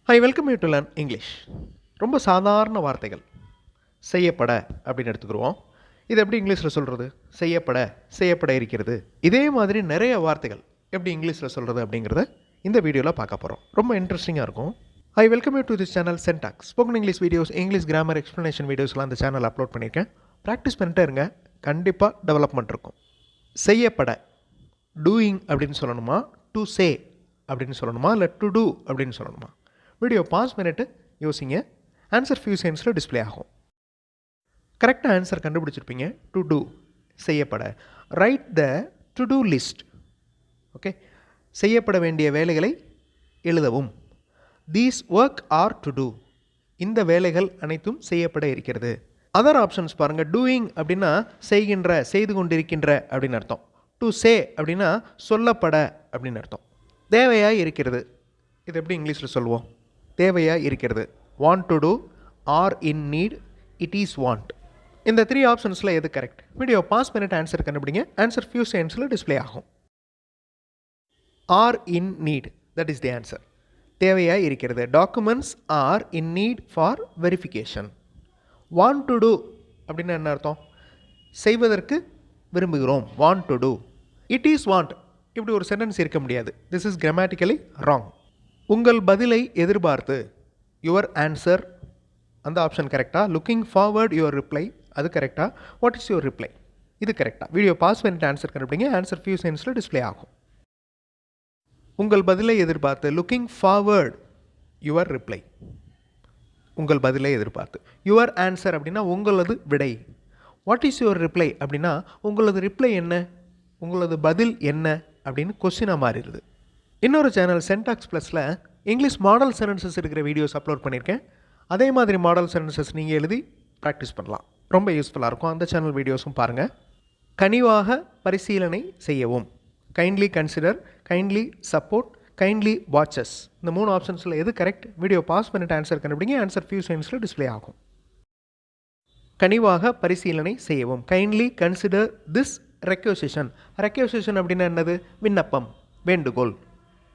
Hi, welcome you to learn English. ரொம்ப சாதாரண வார்த்தைகள் செய்யப்பட அப்படின்னு எடுத்துக்கிடுவோம். இது எப்படி இங்கிலீஷில் சொல்கிறது? செய்யப்பட இருக்கிறது. இதே மாதிரி நிறைய வார்த்தைகள் எப்படி இங்கிலீஷில் சொல்கிறது அப்படிங்கிறத இந்த வீடியோவில் பார்க்க போகிறோம். ரொம்ப இன்ட்ரெஸ்டிங்காக இருக்கும். Hi, welcome you to this channel Syntax. Spoken English videos, English grammar explanation videosலாம் அந்த சேனல் அப்லோட் பண்ணியிருக்கேன். ப்ராக்டிஸ் பண்ணிட்டே இருங்க, கண்டிப்பாக டெவலப்மெண்ட் இருக்கும். செய்யப்பட டூயிங் அப்படின்னு சொல்லணுமா, டு சே அப்படின்னு சொல்லணுமா, இல்லை டு டூ அப்படின்னு சொல்லணுமா? வீடியோ பாஸ் பண்ணிவிட்டு யோசிங்க. ஆன்சர் ஃபியூ செகண்ட்ஸில் டிஸ்பிளே ஆகும். கரெக்டாக ஆன்சர் கண்டுபிடிச்சிருப்பீங்க. டு டூ செய்யப்பட. Right the to do list. Okay, செய்யப்பட வேண்டிய வேலைகளை எழுதவும். These work are to do. இந்த வேலைகள் அனைத்தும் செய்யப்பட இருக்கிறது. அதர் ஆப்ஷன்ஸ் பாருங்கள். டூயிங் அப்படின்னா செய்கின்ற, செய்து கொண்டிருக்கின்ற அப்படின்னு அர்த்தம். டு சே அப்படின்னா சொல்லப்பட அப்படின்னு அர்த்தம். தேவையாக இருக்கிறது, இது எப்படி இங்கிலீஷில் சொல்லுவோம்? தேவையாக இருக்கிறது. Want to do, are in need, it is want. இந்த 3 ஆப்ஷன்ஸில் எது கரெக்ட்? வீடியோ பாஸ் பண்ணிட்டு ஆன்சர் கண்டுபிடிங்க. ஆன்சர் ஃபியூ செகண்ட்ஸில் டிஸ்பிளே ஆகும். Are in need, that is the answer. தேவையாக இருக்கிறது. Documents are in need for verification. Want to do அப்படின்னு என்ன அர்த்தம்? செய்வதற்கு விரும்புகிறோம். Want to do. It is want, இப்படி ஒரு சென்டென்ஸ் இருக்க முடியாது. This is grammatically wrong. உங்கள் பதிலை எதிர்பார்த்து, யுவர் ஆன்சர், அந்த ஆப்ஷன் கரெக்டாக. லுக்கிங் ஃபார்வர்ட் யுவர் ரிப்ளை, அது கரெக்டாக. வாட் இஸ் யுவர் ரிப்ளை, இது கரெக்டாக. வீடியோ பாஸ் பண்ணிட்டு ஆன்சர் கண்டுபிடிங்க. ஆன்சர் ஃபியூ செகண்ட்ஸில் டிஸ்பிளே ஆகும். உங்கள் பதிலை எதிர்பார்த்து, லுக்கிங் ஃபார்வர்ட் யுவர் ரிப்ளை, உங்கள் பதிலை எதிர்பார்த்து. யுவர் ஆன்சர் அப்படின்னா உங்களது விடை. வாட் இஸ் யுவர் ரிப்ளை அப்படின்னா உங்களது ரிப்ளை என்ன, உங்களது பதில் என்ன அப்படின்னு கொஸ்டினாக மாறிடுது. இன்னொரு சேனல் சென்டாக்ஸ் ப்ளஸில் இங்கிலீஷ் மாடல் சென்டென்சஸ் இருக்கிற வீடியோஸ் அப்லோட் பண்ணியிருக்கேன். அதே மாதிரி மாடல் சென்டென்சஸ் நீங்கள் எழுதி ப்ராக்டிஸ் பண்ணலாம். ரொம்ப யூஸ்ஃபுல்லாக இருக்கும். அந்த சேனல் வீடியோஸும் பாருங்கள். கனிவாக பரிசீலனை செய்யவும். Kindly consider, kindly support, kindly watches. இந்த 3 ஆப்ஷன்ஸில் எது கரெக்ட்? வீடியோ பாஸ் பண்ணிட்டு ஆன்சர் கண்டுபிடிங்க. ஆன்சர் ஃபியூ செகண்ட்ஸில் டிஸ்பிளே ஆகும். கனிவாக பரிசீலனை செய்யவும். Kindly consider this requisition. Requisition அப்படின்னா என்னது? விண்ணப்பம், வேண்டுகோள்.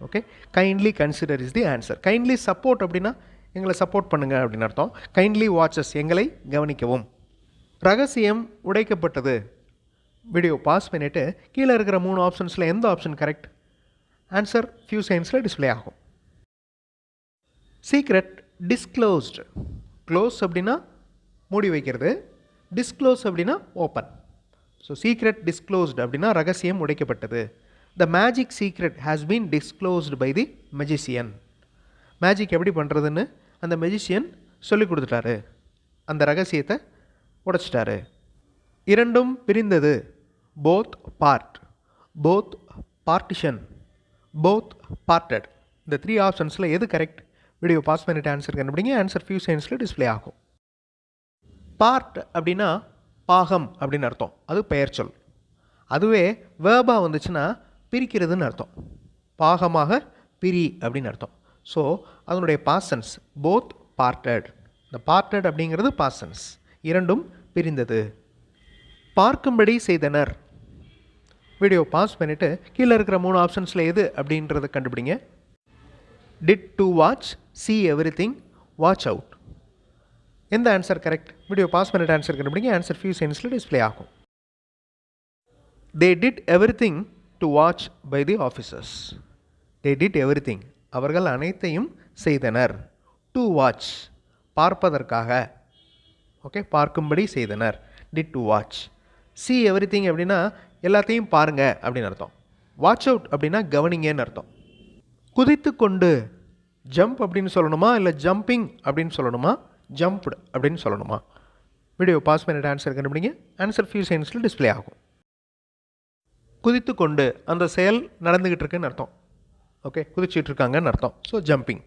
Okay, kindly consider is the answer. Kindly support அப்படின்னா எங்களை சப்போர்ட் பண்ணுங்கள் அப்படின்னு அர்த்தம். கைண்ட்லி வாட்சஸ், எங்களை கவனிக்கவும். ரகசியம் உடைக்கப்பட்டது. வீடியோ பாஸ் பண்ணிவிட்டு கீழே இருக்கிற 3 ஆப்ஷன்ஸில் எந்த ஆப்ஷன் கரெக்ட்? ஆன்சர் ஃபியூ செகண்ட்ஸில் டிஸ்பிளே ஆகும். Secret disclosed. க்ளோஸ் அப்படின்னா மூடி வைக்கிறது, டிஸ்க்ளோஸ் அப்படின்னா ஓப்பன். ஸோ சீக்ரெட் டிஸ்க்ளோஸ்டு அப்படின்னா ரகசியம் உடைக்கப்பட்டது. The magic secret has been disclosed by the magician. Magic எப்படி பண்ணுறதுன்னு அந்த மெஜிஷியன் சொல்லி கொடுத்துட்டாரு. அந்த ரகசியத்தை உடைச்சிட்டாரு. இரண்டும் பிரிந்தது. Both part, both partition, both parted. இந்த 3 ஆப்ஷன்ஸில் எது கரெக்ட்? வீடியோ பாஸ் பண்ணிட்டு ஆன்சர் கண்டுபிடிங்க. ஆன்சர் ஃபியூ செகண்ட்ஸில் டிஸ்பிளே ஆகும். பார்ட் அப்படின்னா பாகம் அப்படின்னு அர்த்தம். அது பெயர் சொல். அதுவே வேர்பாக வந்துச்சுன்னா பிரிக்கிறதுன்னு அர்த்தம். பாகமாக பிரி அப்படின்னு அர்த்தம். ஸோ அதனுடைய பாசன்ஸ் போத் பார்ட்டட். இந்த பார்ட்டட் அப்படிங்கிறது பாசன்ஸ். இரண்டும் பிரிந்தது. பார்க்கும்படி செய்தனர். வீடியோ பாஸ் பண்ணிவிட்டு கீழே இருக்கிற 3 ஆப்ஷன்ஸில் எது அப்படின்றத கண்டுபிடிங்க. Did to watch, see everything, watch out. எந்த ஆன்சர் கரெக்ட்? வீடியோ பாஸ் பண்ணிட்டு ஆன்சர் கண்டுபிடிங்க. ஆன்சர் ஃபியூ செகண்ட்ஸில் டிஸ்பிளே ஆகும். They did everything to watch by the officers. They did everything. அவர்கள் அனைத்தையும் செய்தனர். To watch, பார்ப்பதற்காக. ஓகே, பார்க்கும்படி செய்தனர். Did to watch. See everything அப்படின்னா எல்லாத்தையும் பாருங்க அப்படின்னு அர்த்தம். வாட்ச் அவுட் அப்படின்னா கவனிங்கன்னு அர்த்தம். குதித்து கொண்டு. ஜம்ப் அப்படின்னு சொல்லணுமா, இல்லை ஜம்பிங் அப்படின்னு சொல்லணுமா, ஜம்ப்டு அப்படின்னு சொல்லணுமா? வீடியோ பாஸ் பண்ணிட்டு ஆன்சர் கண்டுபிடிங்க. ஆன்சர் ஃபியூ செகண்ட்ஸில் டிஸ்பிளே ஆகும். குதித்து கொண்டு, அந்த செயல் நடந்துக்கிட்டு இருக்குன்னு அர்த்தம். ஓகே, குதிச்சுட்டு இருக்காங்கன்னு அர்த்தம். So jumping.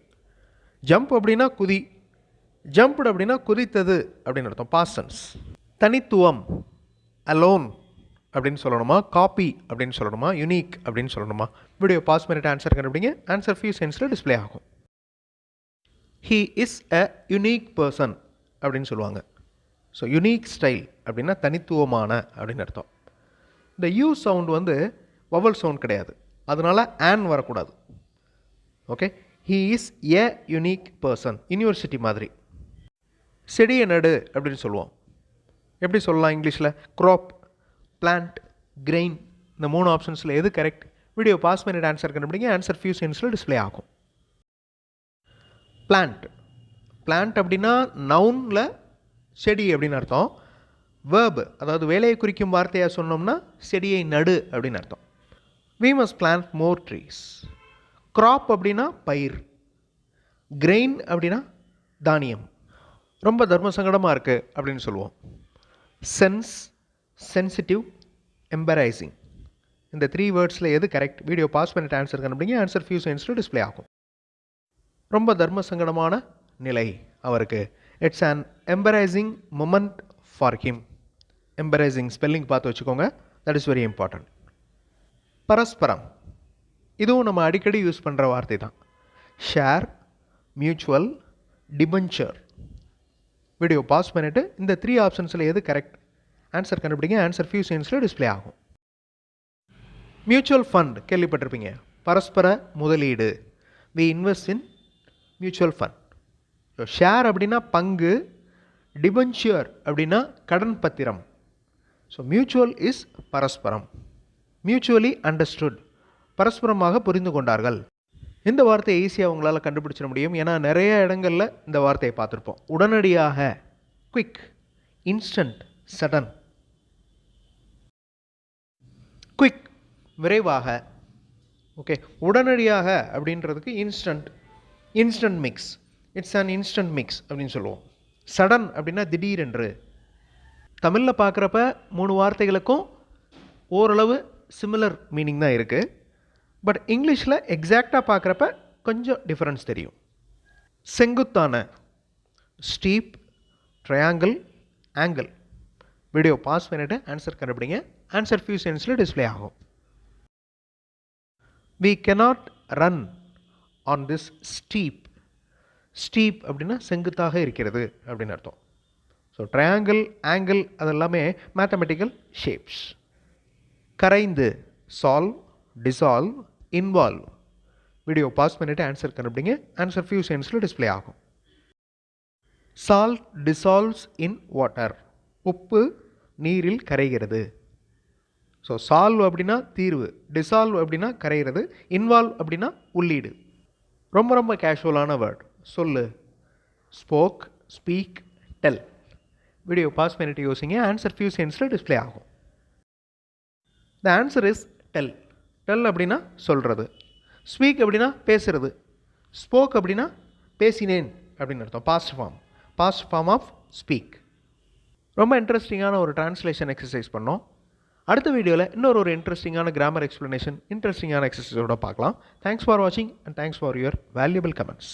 ஜம்ப் அப்படின்னா குதி, ஜம்ப்டு அப்படின்னா குதித்தது அப்படின்னு அர்த்தம். பாஸ்டன்ஸ். தனித்துவம், அலோன் அப்படின்னு சொல்லணுமா, காப்பி அப்படின்னு சொல்லணுமா, யுனிக் அப்படின்னு சொல்லணுமா? வீடியோ பாஸ் பண்ணிட்டு ஆன்சர் கண்டுபிடிங்க. ஆன்சர் ஃபியூ செகண்ட்ஸில் டிஸ்பிளே ஆகும். He is a unique person அப்படின்னு சொல்லுவாங்க. ஸோ யுனிக் ஸ்டைல் அப்படின்னா தனித்துவமான அப்படின்னு அர்த்தம். இந்த யூ சவுண்ட் வந்து வவல் சவுண்ட் கிடையாது, அதனால் ஆன் வரக்கூடாது. Okay, he is a unique person. University மாதிரி. செடியை நடு அப்படின்னு சொல்லுவோம். எப்படி சொல்லலாம் இங்கிலீஷில்? க்ராப், பிளான்ட், கிரெயின், இந்த 3 ஆப்ஷன்ஸில் எது கரெக்ட்? வீடியோ பாஸ் பண்ணிட்டு ஆன்சர் கண்டுபிடிங்க. ஆன்சர் ஃபியூ செகண்ட்ஸில் டிஸ்பிளே ஆகும். பிளான்ட். பிளான்ட் அப்படின்னா நவுனில் செடி அப்படின்னு அர்த்தம். வேர்ப், அதாவது வேலையை குறிக்கும் வார்த்தையாக சொன்னோம்னா செடியை நடு அப்படின்னு அர்த்தம். we must plant more trees. crop அப்படின்னா பயிர். கிரெயின் அப்படின்னா தானியம். ரொம்ப தர்ம சங்கடமாக இருக்குது அப்படின்னு சொல்லுவோம். சென்ஸ், சென்சிட்டிவ், எம்பரைசிங், இந்த 3 வேர்ட்ஸில் எது கரெக்ட்? வீடியோ பாஸ் பண்ணிட்டு ஆன்சர் கண்டுபிடிங்க. ஆன்சர் ஃபியூ செகண்ட்ஸில் டிஸ்பிளே ஆகும். ரொம்ப தர்ம சங்கடமான நிலை அவருக்கு. It's an embarrassing moment for him. Embarrassing spelling பார்த்து வச்சுக்கோங்க. That is very important. பரஸ்பரம், இதுவும் நம்ம அடிக்கடி யூஸ் பண்ணுற வார்த்தை தான். Share, mutual, debenture. Video pause பண்ணிவிட்டு இந்த 3 ஆப்ஷன்ஸில் எது கரெக்ட்? ஆன்சர் கண்டுபிடிங்க. ஆன்சர் ஃபியூ செகண்ட்ஸில் டிஸ்பிளே ஆகும். மியூச்சுவல் ஃபண்ட் கேள்விப்பட்டிருப்பீங்க. பரஸ்பர முதலீடு. We invest in mutual fund. So share அப்படின்னா பங்கு, டிபென்ச்சர் அப்படின்னா கடன் பத்திரம். ஸோ மியூச்சுவல் இஸ் பரஸ்பரம். மியூச்சுவலி அண்டர்ஸ்டுட், பரஸ்பரமாக புரிந்து கொண்டார்கள். இந்த வார்த்தையை ஈஸியாக உங்களால் கண்டுபிடிச்சிட முடியும். ஏன்னா நிறைய இடங்களில் இந்த வார்த்தையை பார்த்துருப்போம். உடனடியாக, குவிக், இன்ஸ்டன்ட், சடன். குவிக் விரைவாக, ஓகே. உடனடியாக அப்படின்றதுக்கு instant, instant mix, it's an instant mix அப்படின்னு சொல்லுவோம். சடன் அப்படின்னா திடீரென்று. தமிழில் பார்க்குறப்ப 3 வார்த்தைகளுக்கும் ஓரளவு சிமிலர் மீனிங் தான் இருக்குது. பட் இங்கிலீஷில் எக்ஸாக்டாக பார்க்குறப்ப கொஞ்சம் டிஃப்ரென்ஸ் தெரியும். செங்குத்தான, steep, triangle, angle. Video pause பண்ணிவிட்டு ஆன்சர் கண்டுபிடிங்க. ஆன்சர் ஃபியூ செகண்ட்ஸில் டிஸ்பிளே ஆகும். we cannot run on this steep. Steep அப்படின்னா செங்குத்தாக இருக்கிறது அப்படின்னு அர்த்தம். ஸோ ட்ரையாங்கிள், ஆங்கிள் அதெல்லாமே மேத்தமெட்டிக்கல் ஷேப்ஸ். கரைந்து, solve, dissolve, involve. Video pause பண்ணிவிட்டு ஆன்சர் கண்டுபிடிங்க. ஆன்சர் ஃபியூ செகண்ட்ஸில் டிஸ்பிளே ஆகும். Salt dissolves in water. உப்பு நீரில் கரைகிறது. ஸோ சால்வ் அப்படின்னா தீர்வு, டிசால்வ் அப்படின்னா கரைகிறது, இன்வால்வ் அப்படின்னா உள்ளீடு. ரொம்ப ரொம்ப கேஷுவலான வேர்ட். சொல்லு. Spoke, speak, tell. Video pause பண்ணிட்டு யோசிங்க. ஆன்சர் ஃபியூ செகண்ட்ஸில் டிஸ்பிளே ஆகும். The answer is tell. Tell அப்படின்னா சொல்கிறது. ஸ்பீக் அப்படின்னா பேசுறது. ஸ்போக் அப்படின்னா பேசினேன் அப்படின்னு அர்த்தம். Past form of speak. ரொம்ப இன்ட்ரெஸ்டிங்கான ஒரு டிரான்ஸ்லேஷன் எக்ஸசைஸ் பண்ணோம். அடுத்த வீடியோவில் இன்னொரு இன்ட்ரெஸ்டிங்கான கிராமர் எக்ஸ்ப்ளனேஷன், இன்ட்ரெஸ்டிங்கான எக்ஸசைஸோட பார்க்கலாம். தேங்க்ஸ் ஃபார் வாட்சிங் and thanks for your valuable comments.